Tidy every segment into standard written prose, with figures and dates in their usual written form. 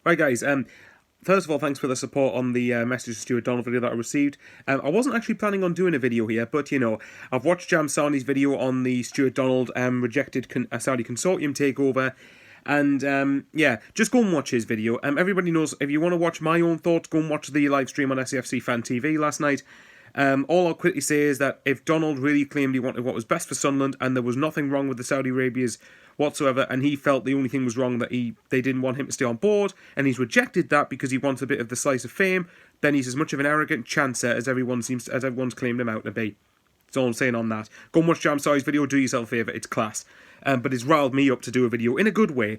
Right, guys. First of all, thanks for the support on the message to Stuart Donald video that I received. I wasn't actually planning on doing a video here, but I've watched Jam Sani's video on the Stuart Donald rejected Saudi consortium takeover, and yeah, just go and watch his video. Everybody knows if you want to watch my own thoughts, go and watch the live stream on SAFC Fan TV last night. All I'll quickly say is that if Donald really claimed he wanted what was best for Sunderland and there was nothing wrong with the Saudi Arabia's whatsoever, and he felt the only thing was wrong that they didn't want him to stay on board, and he's rejected that because he wants a bit of the slice of fame, then he's as much of an arrogant chancer as everyone's claimed him out to be. That's all I'm saying on that. Go and watch Jam Sari's video, do yourself a favour, it's class. But it's riled me up to do a video in a good way.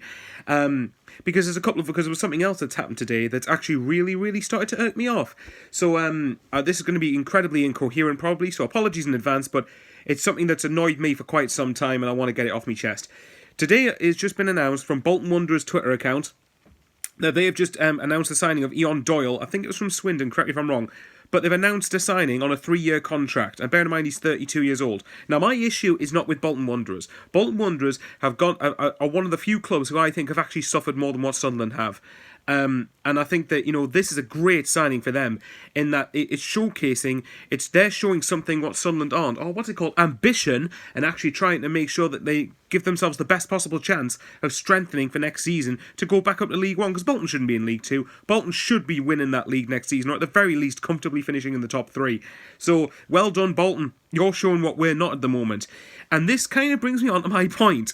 Because there was something else that's happened today that's actually really, really started to irk me off. So this is going to be incredibly incoherent probably, so apologies in advance, but it's something that's annoyed me for quite some time and I want to get it off my chest. Today it's just been announced from Bolton Wanderers' Twitter account that they have just announced the signing of Ian Doyle. I think it was from Swindon, correct me if I'm wrong. But they've announced a signing on a 3-year contract. And bear in mind, he's 32 years old. Now, my issue is not with Bolton Wanderers. Bolton Wanderers are one of the few clubs who I think have actually suffered more than what Sunderland have. And I think that, this is a great signing for them in that it's showcasing, they're showing something what Sunderland aren't, or what's it called, ambition, and actually trying to make sure that they give themselves the best possible chance of strengthening for next season to go back up to League One, because Bolton shouldn't be in League Two. Bolton should be winning that league next season, or at the very least comfortably finishing in the top 3. So, well done, Bolton. You're showing what we're not at the moment. And this kind of brings me on to my point.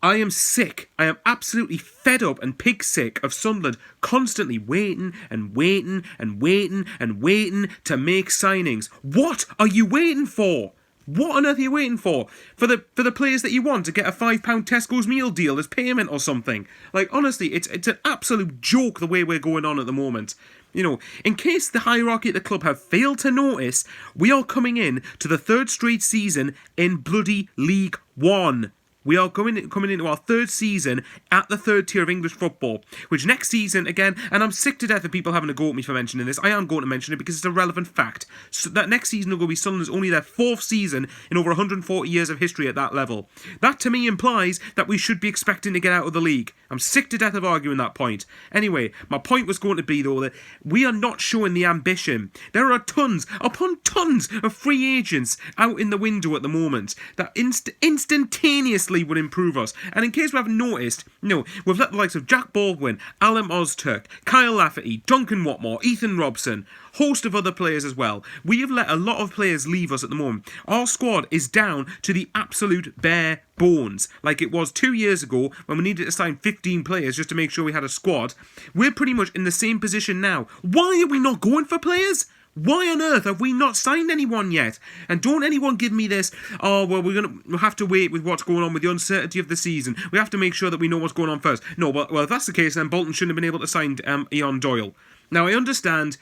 I am sick. I am absolutely fed up and pig sick of Sunderland constantly waiting and waiting and waiting and waiting to make signings. What are you waiting for? What on earth are you waiting for? For the players that you want to get a £5 Tesco's meal deal as payment or something? Like, honestly, it's an absolute joke the way we're going on at the moment. In case the hierarchy at the club have failed to notice, we are coming in to the 3rd straight season in bloody League One. We are coming into our 3rd season at the 3rd tier of English football, which next season, again, and I'm sick to death of people having a go at me for mentioning this, I am going to mention it because it's a relevant fact. So that next season will be Sunderland's only their 4th season in over 140 years of history at that level. That to me implies that we should be expecting to get out of the league. I'm sick to death of arguing that point. Anyway, my point was going to be, though, that we are not showing the ambition. There are tons upon tons of free agents out in the window at the moment that instantaneously would improve us. And in case we haven't noticed, we've let the likes of Jack Baldwin, Alan Ozturk, Kyle Lafferty, Duncan Watmore, Ethan Robson, host of other players as well. We have let a lot of players leave us at the moment. Our squad is down to the absolute bare bones, like it was 2 years ago when we needed to sign 15 players just to make sure we had a squad. We're pretty much in the same position now. Why are we not going for players? Why on earth have we not signed anyone yet? And don't anyone give me this, oh, well, we'll have to wait with what's going on with the uncertainty of the season. We have to make sure that we know what's going on first. No, well, if that's the case, then Bolton shouldn't have been able to sign Ian Doyle. Now, I understand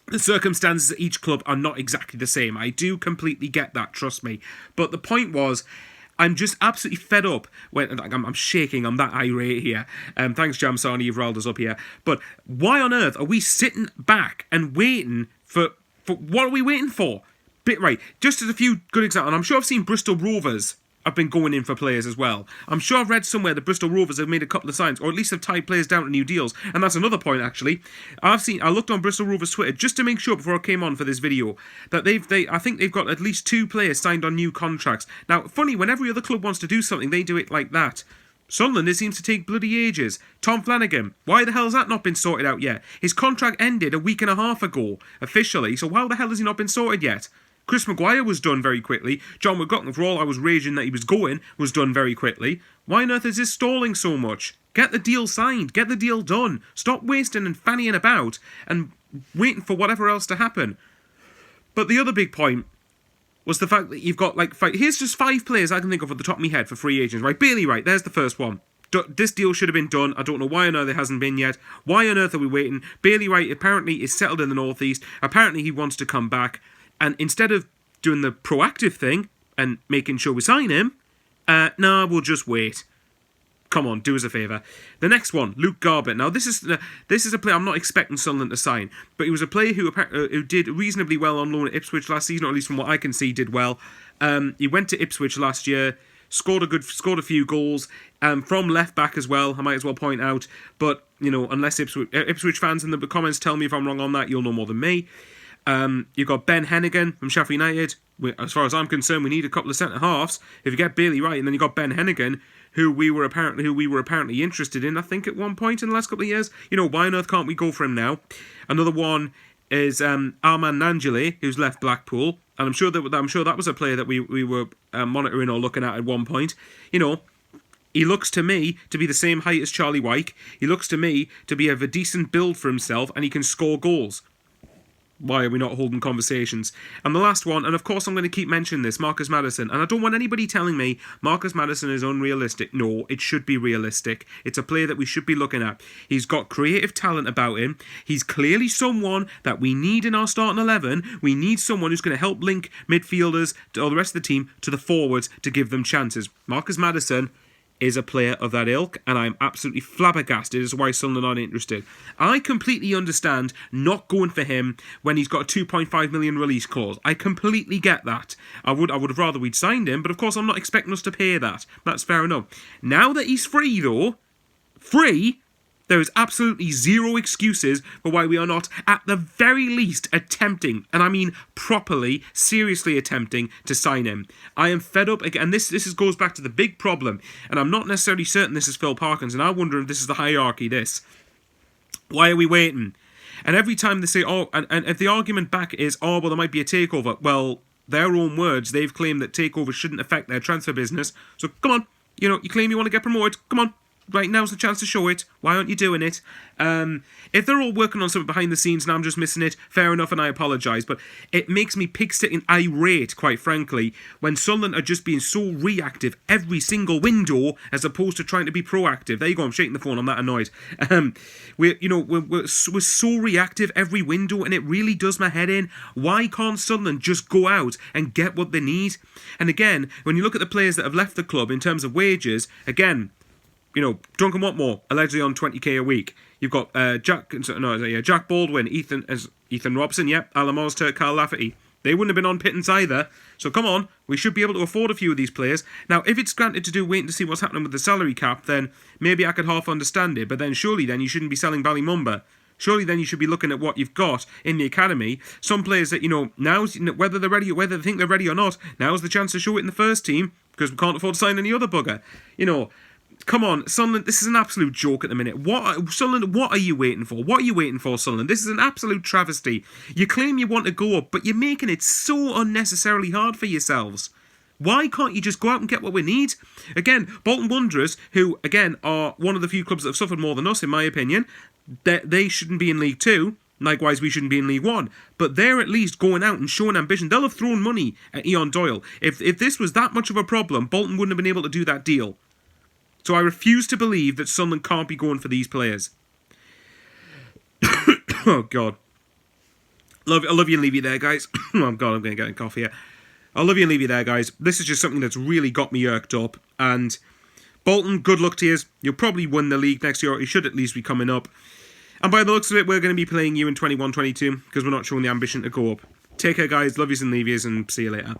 the circumstances at each club are not exactly the same. I do completely get that, trust me. But the point was, I'm just absolutely fed up. I'm shaking, I'm that irate here. Thanks, Jam Sani, you've riled us up here. But why on earth are we sitting back and waiting for what are we waiting for? Right, just as a few good examples, and I'm sure I've seen Bristol Rovers have been going in for players as well. I'm sure I've read somewhere that Bristol Rovers have made a couple of signs, or at least have tied players down to new deals, and that's another point actually. I looked on Bristol Rovers Twitter just to make sure before I came on for this video that I think they've got at least 2 players signed on new contracts. Now, funny, when every other club wants to do something, they do it like that. Sunderland, it seems to take bloody ages. Tom Flanagan, why the hell has that not been sorted out yet? His contract ended a week and a half ago, officially, so how the hell has he not been sorted yet? Chris Maguire was done very quickly. John McGuckin, for all I was raging that he was going, was done very quickly. Why on earth is this stalling so much? Get the deal signed. Get the deal done. Stop wasting and fannying about and waiting for whatever else to happen. But the other big point was the fact that you've got here's just 5 players I can think of at the top of my head for free agents. Right, Bailey Wright, there's the first one. This deal should have been done. I don't know why on earth it hasn't been yet. Why on earth are we waiting? Bailey Wright apparently is settled in the North East. Apparently he wants to come back. And instead of doing the proactive thing and making sure we sign him, we'll just wait. Come on, do us a favour. The next one, Luke Garbett. Now, this is a player I'm not expecting Sunderland to sign, but he was a player who did reasonably well on loan at Ipswich last season, or at least from what I can see, did well. He went to Ipswich last year, scored a few goals from left back as well. I might as well point out, but you know, unless Ipswich fans in the comments tell me if I'm wrong on that, you'll know more than me. You've got Ben Hennigan from Sheffield United. As far as I'm concerned, we need a couple of centre halves. If you get Bailey right, and then you got Ben Hennigan, who we were apparently interested in, I think, at one point in the last couple of years. You know, why on earth can't we go for him now? Another one is Armand Nangelé, who's left Blackpool, and I'm sure that was a player that we were monitoring or looking at one point. You know, he looks to me to be the same height as Charlie Wyke. He looks to me to be of a decent build for himself, and he can score goals. Why are we not holding conversations? And the last one, and of course I'm going to keep mentioning this, Marcus Maddison. And I don't want anybody telling me Marcus Maddison is unrealistic. No, it should be realistic. It's a player that we should be looking at. He's got creative talent about him. He's clearly someone that we need in our starting 11. We need someone who's going to help link midfielders or the rest of the team to the forwards to give them chances. Marcus Maddison is a player of that ilk, and I'm absolutely flabbergasted as to why Sunderland aren't interested. I completely understand not going for him when he's got a 2.5 million release clause. I completely get that. I would have rather we'd signed him, but of course I'm not expecting us to pay that. That's fair enough. Now that he's free though, there is absolutely zero excuses for why we are not, at the very least, attempting, and I mean properly, seriously attempting to sign him. I am fed up again, and this goes back to the big problem, and I'm not necessarily certain this is Phil Parkins, and I wonder if this is the hierarchy, this. Why are we waiting? And every time they say, and if the argument back is, well, there might be a takeover, well, their own words, they've claimed that takeover shouldn't affect their transfer business, so come on, you know, you claim you want to get promoted, come on. Right, now's the chance to show it. Why aren't you doing it? If they're all working on something behind the scenes and I'm just missing it, fair enough, and I apologise. But it makes me pig-stick and irate, quite frankly, when Sunderland are just being so reactive every single window as opposed to trying to be proactive. There you go, I'm shaking the phone, I'm that annoyed. We're so reactive every window, and it really does my head in. Why can't Sunderland just go out and get what they need? And again, when you look at the players that have left the club in terms of wages, again, you know, Duncan Watmore, allegedly on 20k a week. You've got Jack Baldwin, Ethan Robson, Alan Monster, Carl Lafferty. They wouldn't have been on pittance either. So come on, we should be able to afford a few of these players. Now, if it's granted to do waiting to see what's happening with the salary cap, then maybe I could half understand it. But then surely then you shouldn't be selling Ballymumba. Surely then you should be looking at what you've got in the academy. Some players that, you know, now's, whether they're ready, whether they think they're ready or not, now's the chance to show it in the first team because we can't afford to sign any other bugger. You know, come on, Sunderland, this is an absolute joke at the minute. Sunderland, what are you waiting for? What are you waiting for, Sunderland? This is an absolute travesty. You claim you want to go up, but you're making it so unnecessarily hard for yourselves. Why can't you just go out and get what we need? Again, Bolton Wanderers, who, again, are one of the few clubs that have suffered more than us, in my opinion, they shouldn't be in League 2. Likewise, we shouldn't be in League 1. But they're at least going out and showing ambition. They'll have thrown money at Ian Doyle. If this was that much of a problem, Bolton wouldn't have been able to do that deal. So I refuse to believe that Sunderland can't be going for these players. Oh, God. I love you and leave you there, guys. Oh, God, I'm going to get a coffee here. I love you and leave you there, guys. This is just something that's really got me irked up. And Bolton, good luck to you. You'll probably win the league next year, or you should at least be coming up. And by the looks of it, we're going to be playing you in 21-22 because we're not showing the ambition to go up. Take care, guys. Love yous and leave yous, and see you later.